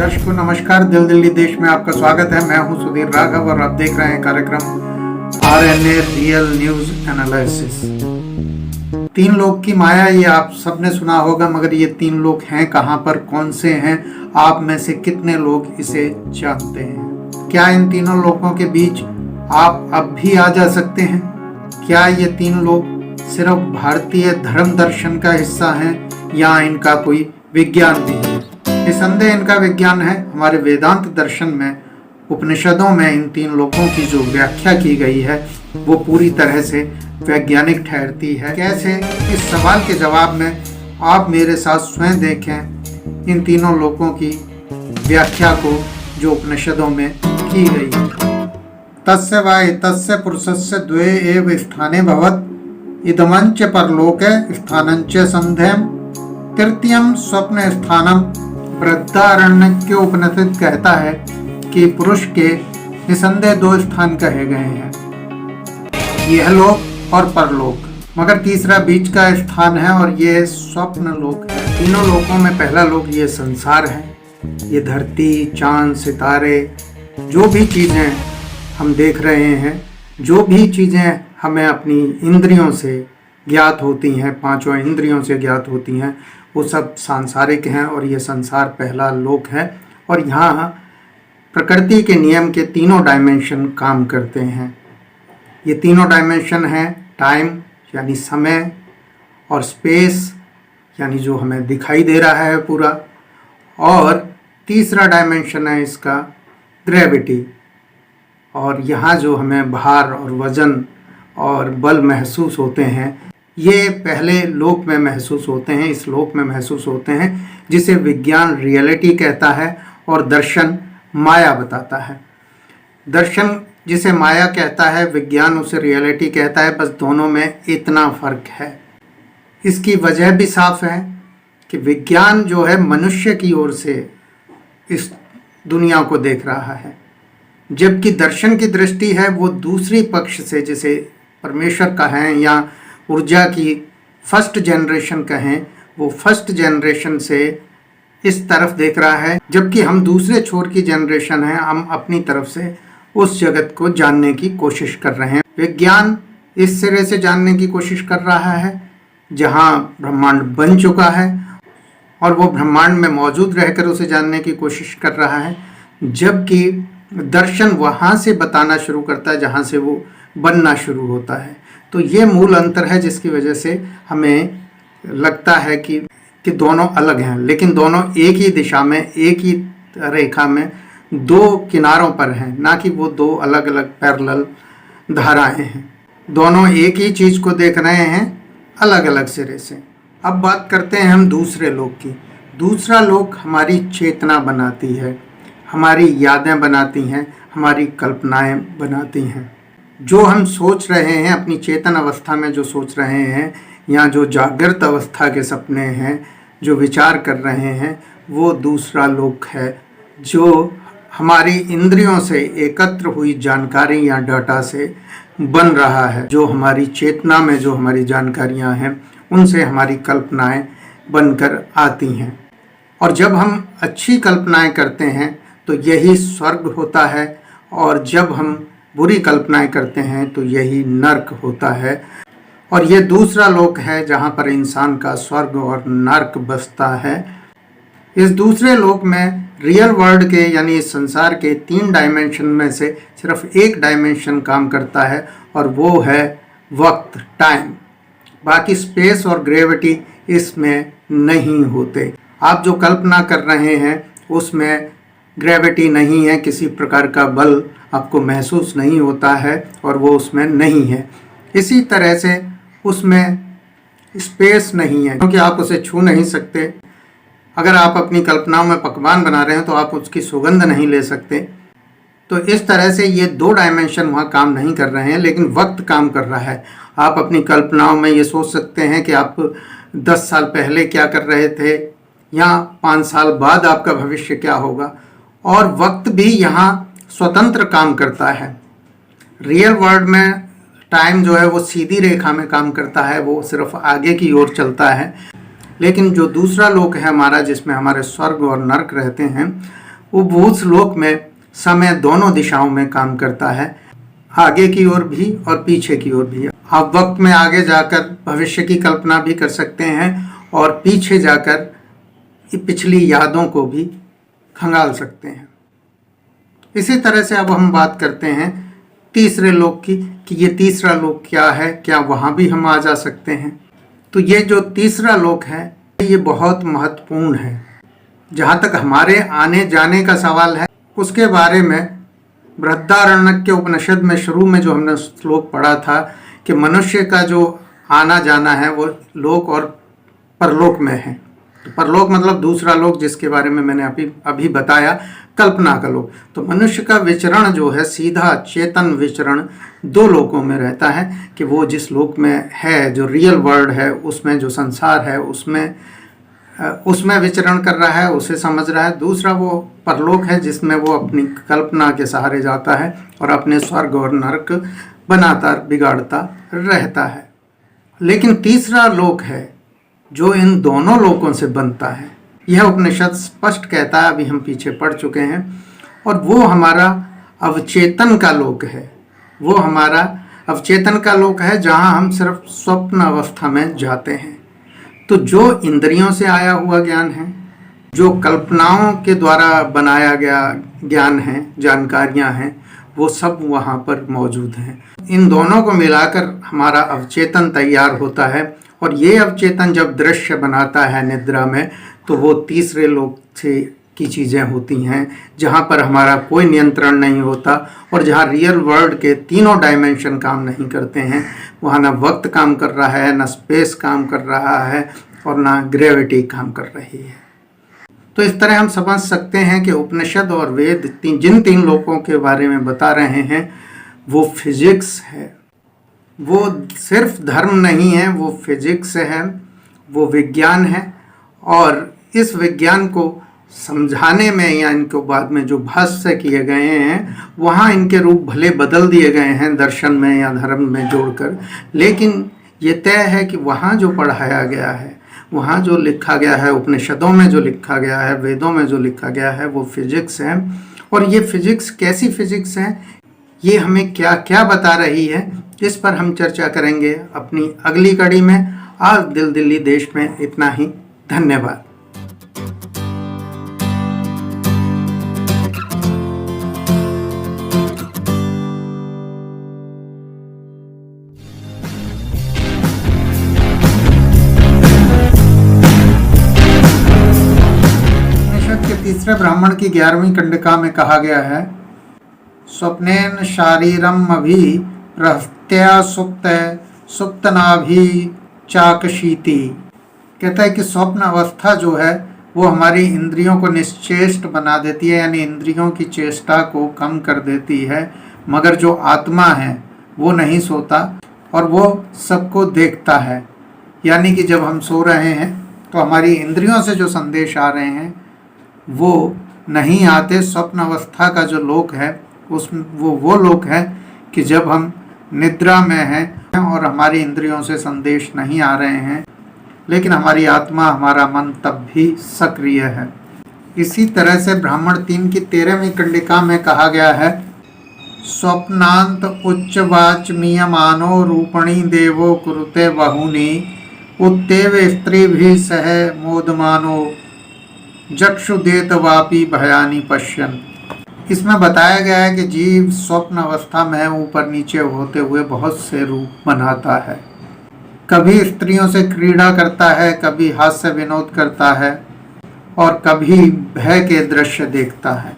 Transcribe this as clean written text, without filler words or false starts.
दर्शकों नमस्कार, दिल्ली देश में आपका स्वागत है। मैं हूं सुधीर राघव और आप देख रहे हैं कार्यक्रम आरएनए रियल न्यूज एनालिसिस। तीन लोक की माया, ये आप सबने सुना होगा, मगर ये तीन लोक हैं कहां पर, कौन से हैं? आप में से कितने लोग इसे जानते हैं? क्या इन तीनों लोकों के बीच आप अब भी आ जा सकते हैं? क्या ये तीन लोक सिर्फ भारतीय धर्म दर्शन का हिस्सा हैं या इनका कोई विज्ञान भी है? निसंदेह इनका विज्ञान है। हमारे वेदांत दर्शन में, उपनिषदों में इन तीन लोकों की जो व्याख्या की गई है वो पूरी तरह से वैज्ञानिक ठहरती है। कैसे? इस सवाल के जवाब में आप मेरे साथ स्वयं देखें इन तीनों लोकों की व्याख्या को जो उपनिषदों में की गई है। तस्य वा एतस्य पुरुषस्य द्वे एव स्थाने भवत् इदमंच परलोके स्थानंच संध्यम तृतीयम स्वप्न स्थानम। बृहदारण्यक उपनिषद कहता है कि पुरुष के निसंदेह दो स्थान कहे गए हैं, यह लोक और परलोक, मगर तीसरा बीच का स्थान है और ये स्वप्न लोक है। तीनों लोकों में पहला लोक ये संसार है। ये धरती, चांद, सितारे, जो भी चीज़ें हम देख रहे हैं, जो भी चीज़ें हमें अपनी इंद्रियों से ज्ञात होती हैं, पांचों इंद्रियों से ज्ञात होती हैं, वो सब सांसारिक हैं और ये संसार पहला लोक है। और यहाँ प्रकृति के नियम के तीनों डायमेंशन काम करते हैं। ये तीनों डायमेंशन हैं टाइम यानी समय, और स्पेस यानी जो हमें दिखाई दे रहा है पूरा, और तीसरा डायमेंशन है इसका ग्रेविटी। और यहाँ जो हमें भार और वजन और बल महसूस होते हैं, ये पहले लोक में महसूस होते हैं, इस लोक में महसूस होते हैं, जिसे विज्ञान रियलिटी कहता है और दर्शन माया बताता है। दर्शन जिसे माया कहता है, विज्ञान उसे रियलिटी कहता है। बस दोनों में इतना फर्क है। इसकी वजह भी साफ है कि विज्ञान जो है मनुष्य की ओर से इस दुनिया को देख रहा है, जबकि दर्शन की दृष्टि है वो दूसरी पक्ष से, जिसे परमेश्वर कहें या ऊर्जा की फर्स्ट जनरेशन कहें, वो फर्स्ट जनरेशन से इस तरफ देख रहा है, जबकि हम दूसरे छोर की जनरेशन हैं। हम अपनी तरफ से उस जगत को जानने की कोशिश कर रहे हैं। विज्ञान इस सिरे से जानने की कोशिश कर रहा है जहां ब्रह्मांड बन चुका है, और वो ब्रह्मांड में मौजूद रहकर उसे जानने की कोशिश कर रहा है, जबकि दर्शन वहाँ से बताना शुरू करता है जहाँ से वो बनना शुरू होता है। तो ये मूल अंतर है जिसकी वजह से हमें लगता है कि दोनों अलग हैं, लेकिन दोनों एक ही दिशा में, एक ही रेखा में, दो किनारों पर हैं, ना कि वो दो अलग अलग पैरेलल धाराएं हैं। दोनों एक ही चीज़ को देख रहे हैं अलग अलग सिरे से। अब बात करते हैं हम दूसरे लोक की। दूसरा लोक हमारी चेतना बनाती है, हमारी यादें बनाती हैं, हमारी कल्पनाएं बनाती हैं। जो हम सोच रहे हैं अपनी चेतन अवस्था में, जो सोच रहे हैं, या जो जागृत अवस्था के सपने हैं, जो विचार कर रहे हैं, वो दूसरा लोक है, जो हमारी इंद्रियों से एकत्र हुई जानकारी या डाटा से बन रहा है। जो हमारी चेतना में जो हमारी जानकारियां हैं, उनसे हमारी कल्पनाएं बनकर आती हैं। और जब हम अच्छी कल्पनाएं करते हैं तो यही स्वर्ग होता है, और जब हम बुरी कल्पनाएं करते हैं तो यही नर्क होता है। और ये दूसरा लोक है जहाँ पर इंसान का स्वर्ग और नर्क बसता है। इस दूसरे लोक में रियल वर्ल्ड के यानी इस संसार के 3 डायमेंशन में से सिर्फ एक डायमेंशन काम करता है, और वो है वक्त, टाइम। बाकी स्पेस और ग्रेविटी इसमें नहीं होते। आप जो कल्पना कर रहे हैं उसमें ग्रेविटी नहीं है, किसी प्रकार का बल आपको महसूस नहीं होता है, और वो उसमें नहीं है। इसी तरह से उसमें स्पेस नहीं है, क्योंकि आप उसे छू नहीं सकते। अगर आप अपनी कल्पनाओं में पकवान बना रहे हैं तो आप उसकी सुगंध नहीं ले सकते। तो इस तरह से ये 2 डायमेंशन वहाँ काम नहीं कर रहे हैं, लेकिन वक्त काम कर रहा है। आप अपनी कल्पनाओं में ये सोच सकते हैं कि आप 10 साल पहले क्या कर रहे थे, या 5 साल बाद आपका भविष्य क्या होगा, और वक्त भी यहाँ स्वतंत्र काम करता है। रियल वर्ल्ड में टाइम जो है वो सीधी रेखा में काम करता है, वो सिर्फ आगे की ओर चलता है। लेकिन जो दूसरा लोक है हमारा, जिसमें हमारे स्वर्ग और नर्क रहते हैं, उपभूत लोक में समय दोनों दिशाओं में काम करता है, आगे की ओर भी और पीछे की ओर भी। आप वक्त में आगे जाकर भविष्य की कल्पना भी कर सकते हैं और पीछे जाकर पिछली यादों को भी खंगाल सकते हैं। इसी तरह से अब हम बात करते हैं तीसरे लोक की कि ये तीसरा लोक क्या है, क्या वहाँ भी हम आ जा सकते हैं। तो ये जो तीसरा लोक है ये बहुत महत्वपूर्ण है। जहाँ तक हमारे आने जाने का सवाल है उसके बारे में बृहदारण्यक के उपनिषद में शुरू में जो हमने श्लोक पढ़ा था कि मनुष्य का जो आना जाना है वो लोक और परलोक में है। तो परलोक मतलब दूसरा लोक जिसके बारे में मैंने अभी बताया, कल्पना का लोक। तो मनुष्य का विचरण जो है सीधा चेतन विचरण दो लोकों में रहता है कि वो जिस लोक में है, जो रियल वर्ल्ड है, उसमें जो संसार है उसमें विचरण कर रहा है, उसे समझ रहा है। दूसरा वो परलोक है जिसमें वो अपनी कल्पना के सहारे जाता है और अपने स्वर्ग और नरक बनाता बिगाड़ता रहता है। लेकिन तीसरा लोक है जो इन दोनों लोकों से बनता है, यह उपनिषद स्पष्ट कहता है, अभी हम पीछे पढ़ चुके हैं। और वो हमारा अवचेतन का लोक है। वो हमारा अवचेतन का लोक है जहाँ हम सिर्फ स्वप्न अवस्था में जाते हैं। तो जो इंद्रियों से आया हुआ ज्ञान है, जो कल्पनाओं के द्वारा बनाया गया ज्ञान है, जानकारियाँ हैं, वो सब वहाँ पर मौजूद हैं। इन दोनों को मिलाकर हमारा अवचेतन तैयार होता है और ये अवचेतन जब दृश्य बनाता है निद्रा में तो वो तीसरे लोक से की चीज़ें होती हैं जहाँ पर हमारा कोई नियंत्रण नहीं होता और जहाँ रियल वर्ल्ड के तीनों डायमेंशन काम नहीं करते हैं। वहाँ ना वक्त काम कर रहा है, ना स्पेस काम कर रहा है और ना ग्रेविटी काम कर रही है। तो इस तरह हम समझ सकते हैं कि उपनिषद और वेद जिन तीन लोकों के बारे में बता रहे हैं वो फिजिक्स है। वो सिर्फ धर्म नहीं है, वो फिजिक्स है, वो विज्ञान है। और इस विज्ञान को समझाने में या इनको बाद में जो भाष्य किए गए हैं वहाँ इनके रूप भले बदल दिए गए हैं दर्शन में या धर्म में जोड़कर, लेकिन ये तय है कि वहाँ जो पढ़ाया गया है, वहाँ जो लिखा गया है, उपनिषदों में जो लिखा गया है, वेदों में जो लिखा गया है, वो फिजिक्स है। और ये फिजिक्स कैसी फिजिक्स है, ये हमें क्या क्या बता रही है, इस पर हम चर्चा करेंगे अपनी अगली कड़ी में। आज दिल दिल्ली देश में इतना ही। धन्यवाद। तीसरे ब्राह्मण की 11वीं कंडिका में कहा गया है, स्वप्नेन शारीरम अभि प्रहत्या सुप्त सुप्तनाभि चाकशीति। कहता है कि स्वप्न अवस्था जो है वो हमारी इंद्रियों को निश्चेष्ट बना देती है, यानी इंद्रियों की चेष्टा को कम कर देती है। मगर जो आत्मा है वो नहीं सोता और वो सबको देखता है। यानी कि जब हम सो रहे हैं तो हमारी इंद्रियों से जो संदेश आ रहे हैं वो नहीं आते। स्वप्न अवस्था का जो लोक है वो लोक है कि जब हम निद्रा में हैं और हमारी इंद्रियों से संदेश नहीं आ रहे हैं, लेकिन हमारी आत्मा, हमारा मन तब भी सक्रिय है। इसी तरह से ब्राह्मण 3 की 13वीं कंडिका में कहा गया है, स्वप्नांत उच्च वाचमीयमानो रूपणी देवो कुरुते बहुनी उत्तेव स्त्री भी सह मोदमानो जक्षुदेत वापी भयानी पश्यन। इसमें बताया गया है कि जीव स्वप्न अवस्था में ऊपर नीचे होते हुए बहुत से रूप बनाता है। कभी स्त्रियों से क्रीड़ा करता है, कभी हास्य विनोद करता है और कभी भय के दृश्य देखता है।